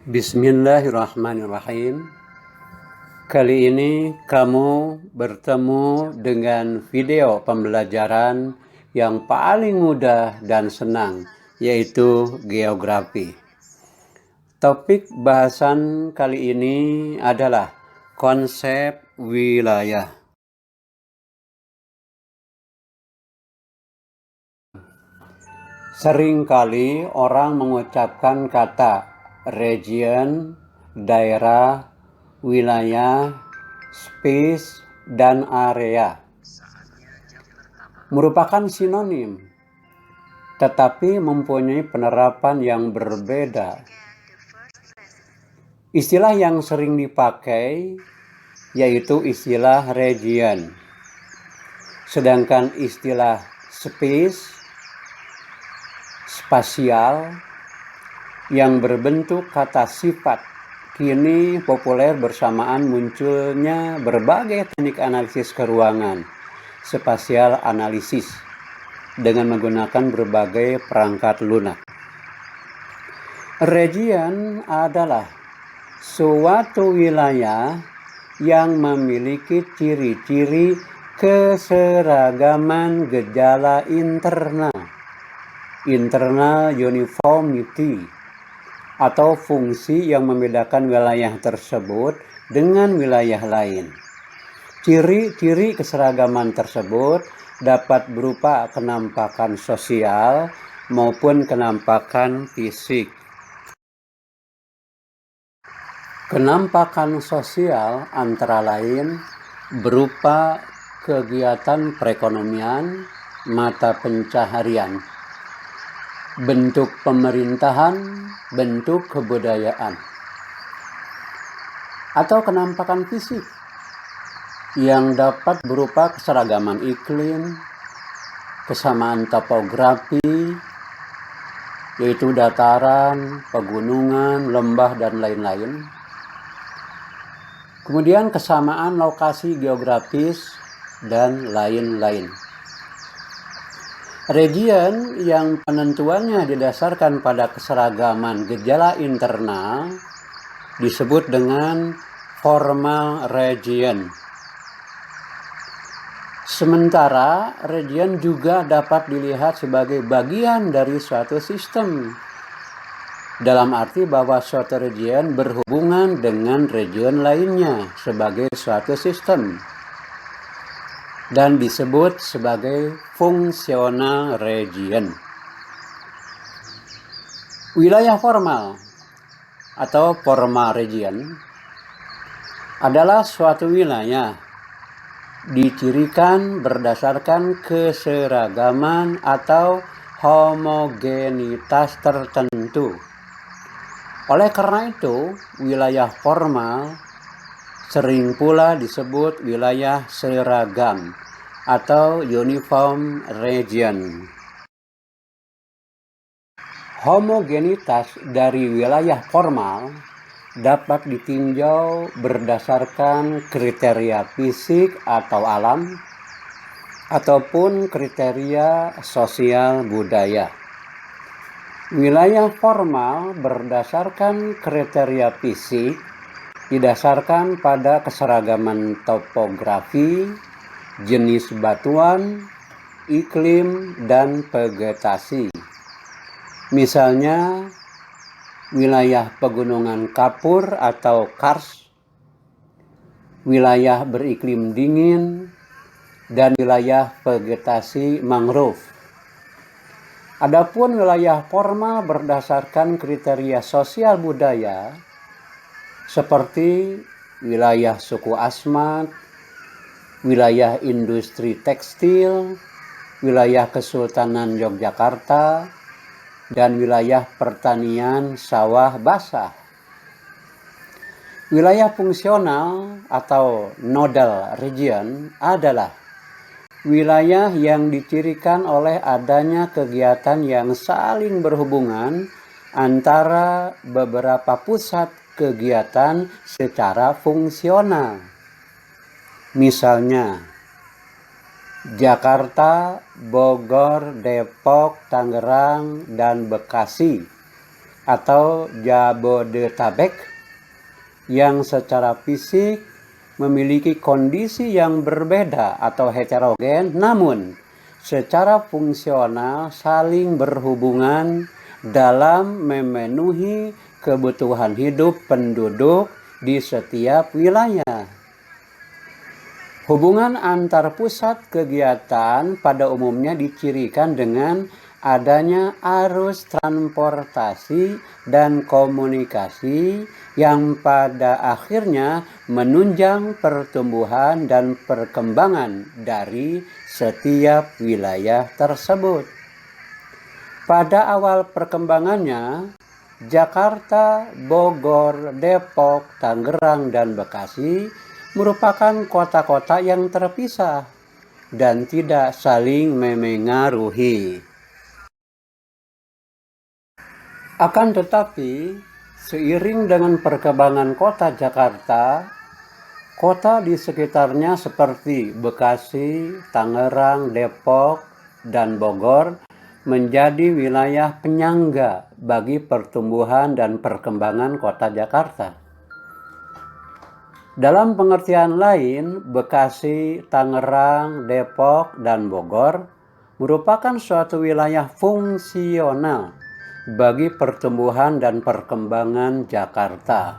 Bismillahirrahmanirrahim. Kali ini kamu bertemu dengan video pembelajaran yang paling mudah dan senang, yaitu geografi. Topik bahasan kali ini adalah konsep wilayah. Seringkali orang mengucapkan kata region, daerah, wilayah, space, dan area. Merupakan sinonim, tetapi mempunyai penerapan yang berbeda. Istilah yang sering dipakai yaitu istilah region, sedangkan istilah space, spasial, yang berbentuk kata sifat kini populer bersamaan munculnya berbagai teknik analisis keruangan, spasial analisis, dengan menggunakan berbagai perangkat lunak. Region adalah suatu wilayah yang memiliki ciri-ciri keseragaman gejala internal uniformity, atau fungsi yang membedakan wilayah tersebut dengan wilayah lain. Ciri-ciri keseragaman tersebut dapat berupa kenampakan sosial maupun kenampakan fisik. Kenampakan sosial antara lain berupa kegiatan perekonomian, mata pencaharian, bentuk pemerintahan, bentuk kebudayaan, atau kenampakan fisik yang dapat berupa keseragaman iklim, kesamaan topografi, yaitu dataran, pegunungan, lembah, dan lain-lain. Kemudian kesamaan lokasi geografis, dan lain-lain. Region yang penentuannya didasarkan pada keseragaman gejala internal disebut dengan formal region. Sementara region juga dapat dilihat sebagai bagian dari suatu sistem, dalam arti bahwa suatu region berhubungan dengan region lainnya sebagai suatu sistem, dan disebut sebagai fungsional region. Wilayah formal atau formal region adalah suatu wilayah dicirikan berdasarkan keseragaman atau homogenitas tertentu. Oleh karena itu, wilayah formal sering pula disebut wilayah seragam atau uniform region. Homogenitas dari wilayah formal dapat ditinjau berdasarkan kriteria fisik atau alam ataupun kriteria sosial budaya. Wilayah formal berdasarkan kriteria fisik didasarkan pada keseragaman topografi, jenis batuan, iklim, dan vegetasi. Misalnya, wilayah pegunungan kapur atau kars, wilayah beriklim dingin, dan wilayah vegetasi mangrove. Adapun wilayah formal berdasarkan kriteria sosial budaya, seperti wilayah suku Asmat, wilayah industri tekstil, wilayah Kesultanan Yogyakarta, dan wilayah pertanian sawah basah. Wilayah fungsional atau nodal region adalah wilayah yang dicirikan oleh adanya kegiatan yang saling berhubungan antara beberapa pusat kegiatan secara fungsional. Misalnya, Jakarta, Bogor, Depok, Tangerang, dan Bekasi atau Jabodetabek yang secara fisik memiliki kondisi yang berbeda atau heterogen, namun secara fungsional saling berhubungan dalam memenuhi kebutuhan hidup penduduk di setiap wilayah. Hubungan antar pusat kegiatan pada umumnya dicirikan dengan adanya arus transportasi dan komunikasi yang pada akhirnya menunjang pertumbuhan dan perkembangan dari setiap wilayah tersebut. Pada awal perkembangannya, Jakarta, Bogor, Depok, Tangerang, dan Bekasi merupakan kota-kota yang terpisah dan tidak saling memengaruhi. Akan tetapi, seiring dengan perkembangan kota Jakarta, kota di sekitarnya seperti Bekasi, Tangerang, Depok, dan Bogor menjadi wilayah penyangga bagi pertumbuhan dan perkembangan kota Jakarta. Dalam pengertian lain, Bekasi, Tangerang, Depok, dan Bogor merupakan suatu wilayah fungsional bagi pertumbuhan dan perkembangan Jakarta.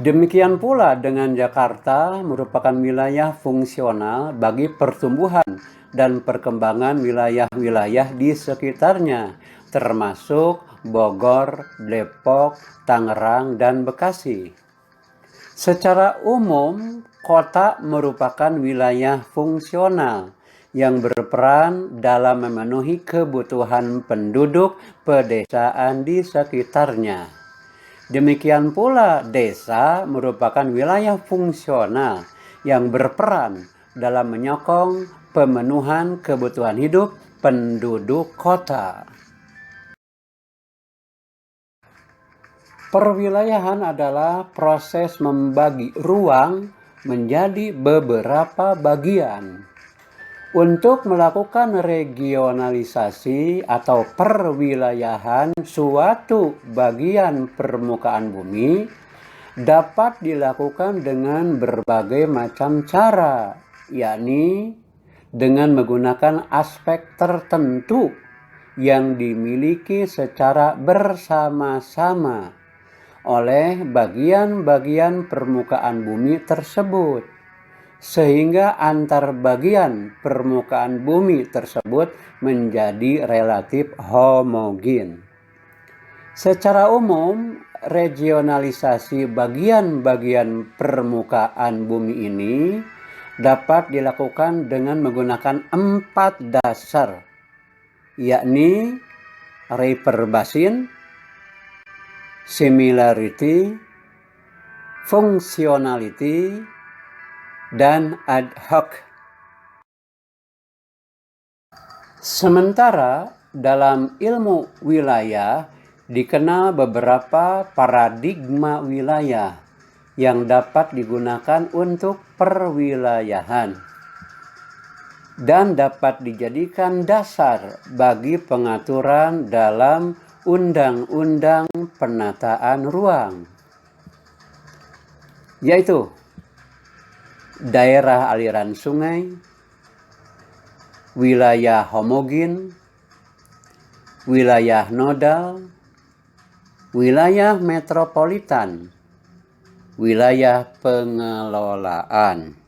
Demikian pula dengan Jakarta merupakan wilayah fungsional bagi pertumbuhan dan perkembangan wilayah-wilayah di sekitarnya, termasuk Bogor, Depok, Tangerang, dan Bekasi. Secara umum, kota merupakan wilayah fungsional yang berperan dalam memenuhi kebutuhan penduduk pedesaan di sekitarnya. Demikian pula desa merupakan wilayah fungsional yang berperan dalam menyokong pemenuhan kebutuhan hidup penduduk kota. Perwilayahan adalah proses membagi ruang menjadi beberapa bagian. Untuk melakukan regionalisasi atau perwilayahan suatu bagian permukaan bumi dapat dilakukan dengan berbagai macam cara, yakni dengan menggunakan aspek tertentu yang dimiliki secara bersama-sama oleh bagian-bagian permukaan bumi tersebut, sehingga antar bagian permukaan bumi tersebut menjadi relatif homogen. Secara umum, regionalisasi bagian-bagian permukaan bumi ini dapat dilakukan dengan menggunakan 4 dasar, yakni river basin, similarity, functionality, dan ad hoc. Sementara dalam ilmu wilayah dikenal beberapa paradigma wilayah yang dapat digunakan untuk perwilayahan dan dapat dijadikan dasar bagi pengaturan dalam Undang-Undang Penataan Ruang, yaitu daerah aliran sungai, wilayah homogen, wilayah nodal, wilayah metropolitan, wilayah pengelolaan.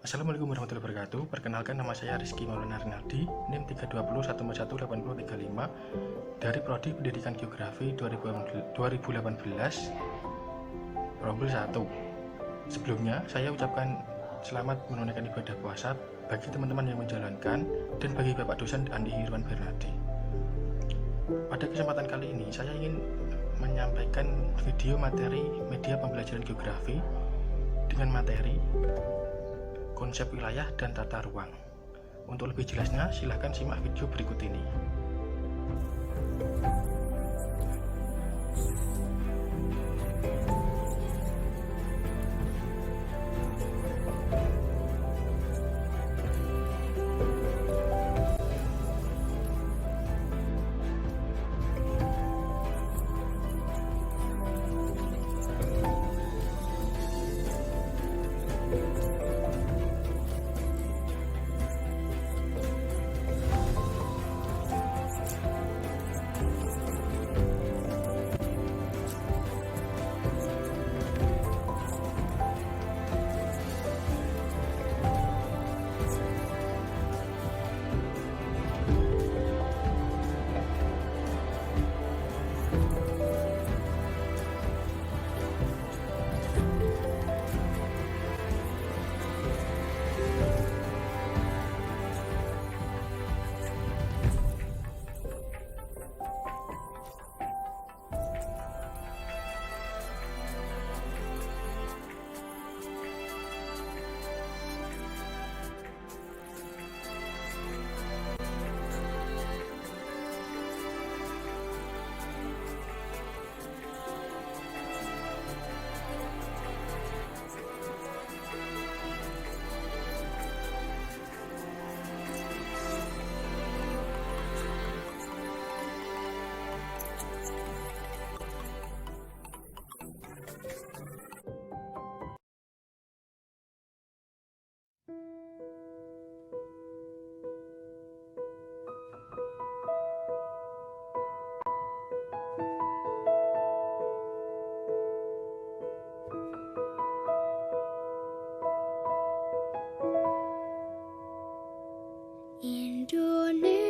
Assalamualaikum warahmatullahi wabarakatuh. Perkenalkan, nama saya Rizky Maulana Rinaldi, NIM 320118085 dari Prodi Pendidikan Geografi 2018 Promil 1. Sebelumnya saya ucapkan selamat menunaikan ibadah puasa bagi teman-teman yang menjalankan, dan bagi Bapak dosen Andi Irwan Bernardi. Pada kesempatan kali ini, saya ingin menyampaikan video materi media pembelajaran geografi dengan materi konsep wilayah dan tata ruang. Untuk lebih jelasnya, silakan simak video berikut ini. Indonesia